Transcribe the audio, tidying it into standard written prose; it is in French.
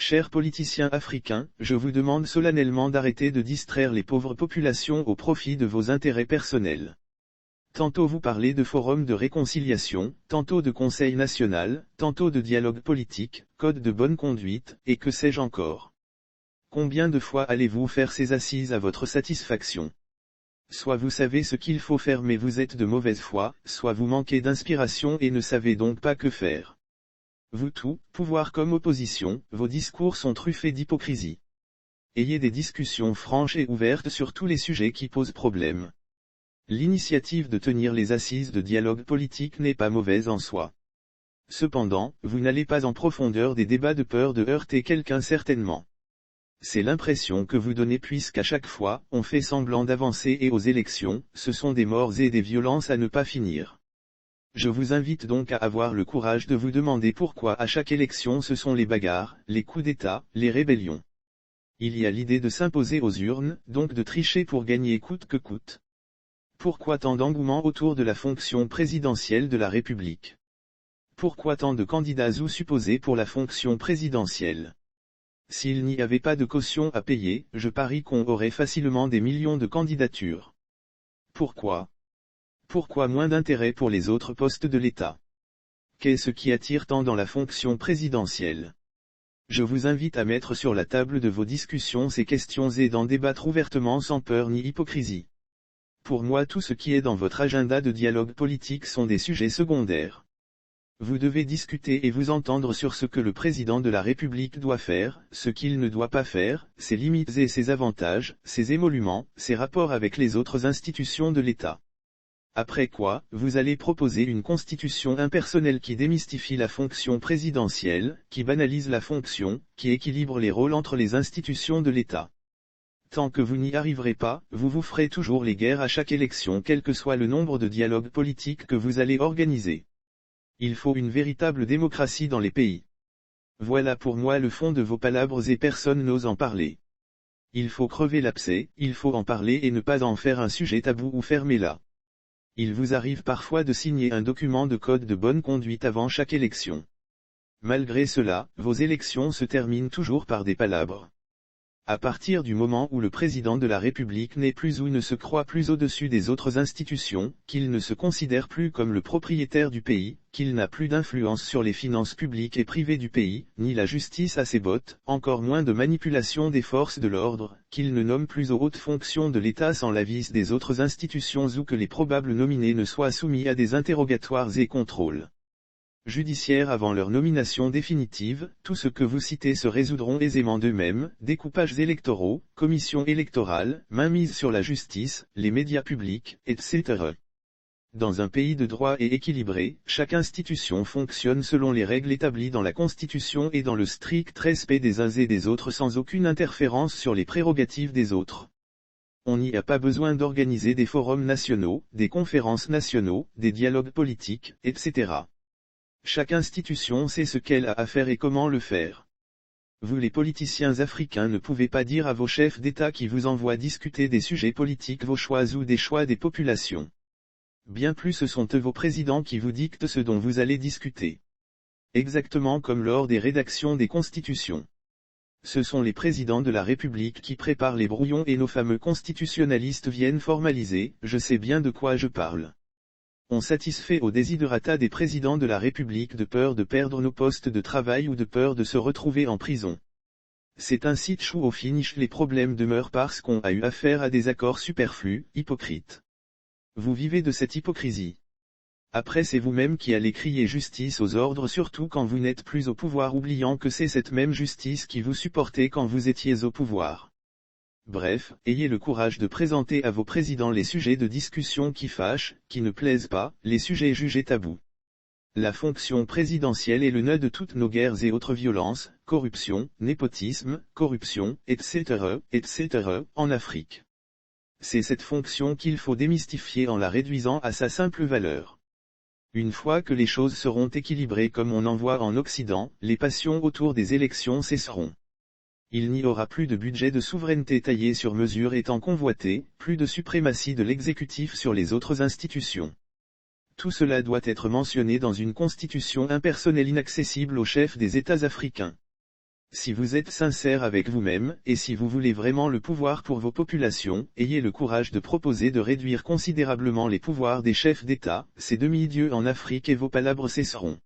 Chers politiciens africains, je vous demande solennellement d'arrêter de distraire les pauvres populations au profit de vos intérêts personnels. Tantôt vous parlez de forum de réconciliation, tantôt de conseil national, tantôt de dialogue politique, code de bonne conduite, et que sais-je encore. Combien de fois allez-vous faire ces assises à votre satisfaction? Soit vous savez ce qu'il faut faire mais vous êtes de mauvaise foi, soit vous manquez d'inspiration et ne savez donc pas que faire. Vous tout, pouvoir comme opposition, vos discours sont truffés d'hypocrisie. Ayez des discussions franches et ouvertes sur tous les sujets qui posent problème. L'initiative de tenir les assises de dialogue politique n'est pas mauvaise en soi. Cependant, vous n'allez pas en profondeur des débats de peur de heurter quelqu'un certainement. C'est l'impression que vous donnez puisqu'à chaque fois, on fait semblant d'avancer et aux élections, ce sont des morts et des violences à ne pas finir. Je vous invite donc à avoir le courage de vous demander pourquoi à chaque élection ce sont les bagarres, les coups d'État, les rébellions. Il y a l'idée de s'imposer aux urnes, donc de tricher pour gagner coûte que coûte. Pourquoi tant d'engouement autour de la fonction présidentielle de la République? Pourquoi tant de candidats ou supposés pour la fonction présidentielle? S'il n'y avait pas de caution à payer, je parie qu'on aurait facilement des millions de candidatures. Pourquoi? Pourquoi moins d'intérêt pour les autres postes de l'État? Qu'est-ce qui attire tant dans la fonction présidentielle? Je vous invite à mettre sur la table de vos discussions ces questions et d'en débattre ouvertement sans peur ni hypocrisie. Pour moi tout ce qui est dans votre agenda de dialogue politique sont des sujets secondaires. Vous devez discuter et vous entendre sur ce que le président de la République doit faire, ce qu'il ne doit pas faire, ses limites et ses avantages, ses émoluments, ses rapports avec les autres institutions de l'État. Après quoi, vous allez proposer une constitution impersonnelle qui démystifie la fonction présidentielle, qui banalise la fonction, qui équilibre les rôles entre les institutions de l'État. Tant que vous n'y arriverez pas, vous vous ferez toujours les guerres à chaque élection quel que soit le nombre de dialogues politiques que vous allez organiser. Il faut une véritable démocratie dans les pays. Voilà pour moi le fond de vos palabres et personne n'ose en parler. Il faut crever l'abcès, il faut en parler et ne pas en faire un sujet tabou ou fermé là. Il vous arrive parfois de signer un document de code de bonne conduite avant chaque élection. Malgré cela, vos élections se terminent toujours par des palabres. À partir du moment où le président de la République n'est plus ou ne se croit plus au-dessus des autres institutions, qu'il ne se considère plus comme le propriétaire du pays, qu'il n'a plus d'influence sur les finances publiques et privées du pays, ni la justice à ses bottes, encore moins de manipulation des forces de l'ordre, qu'il ne nomme plus aux hautes fonctions de l'État sans l'avis des autres institutions ou que les probables nominés ne soient soumis à des interrogatoires et contrôles judiciaires avant leur nomination définitive, tout ce que vous citez se résoudront aisément d'eux-mêmes, découpages électoraux, commissions électorales, mainmise sur la justice, les médias publics, etc. Dans un pays de droit et équilibré, chaque institution fonctionne selon les règles établies dans la Constitution et dans le strict respect des uns et des autres sans aucune interférence sur les prérogatives des autres. On n'y a pas besoin d'organiser des forums nationaux, des conférences nationaux, des dialogues politiques, etc. Chaque institution sait ce qu'elle a à faire et comment le faire. Vous les politiciens africains ne pouvez pas dire à vos chefs d'État qui vous envoient discuter des sujets politiques vos choix ou des choix des populations. Bien plus ce sont eux vos présidents qui vous dictent ce dont vous allez discuter. Exactement comme lors des rédactions des constitutions. Ce sont les présidents de la République qui préparent les brouillons et nos fameux constitutionnalistes viennent formaliser, je sais bien de quoi je parle. On satisfait aux desiderata des présidents de la République de peur de perdre nos postes de travail ou de peur de se retrouver en prison. C'est ainsi que au finish les problèmes demeurent parce qu'on a eu affaire à des accords superflus, hypocrites. Vous vivez de cette hypocrisie. Après c'est vous-même qui allez crier justice aux ordres surtout quand vous n'êtes plus au pouvoir oubliant que c'est cette même justice qui vous supportait quand vous étiez au pouvoir. Bref, ayez le courage de présenter à vos présidents les sujets de discussion qui fâchent, qui ne plaisent pas, les sujets jugés tabous. La fonction présidentielle est le nœud de toutes nos guerres et autres violences, corruption, népotisme, corruption, etc., etc., en Afrique. C'est cette fonction qu'il faut démystifier en la réduisant à sa simple valeur. Une fois que les choses seront équilibrées comme on en voit en Occident, les passions autour des élections cesseront. Il n'y aura plus de budget de souveraineté taillé sur mesure étant convoité, plus de suprématie de l'exécutif sur les autres institutions. Tout cela doit être mentionné dans une constitution impersonnelle inaccessible aux chefs des États africains. Si vous êtes sincère avec vous-même, et si vous voulez vraiment le pouvoir pour vos populations, ayez le courage de proposer de réduire considérablement les pouvoirs des chefs d'État, ces demi-dieux en Afrique et vos palabres cesseront.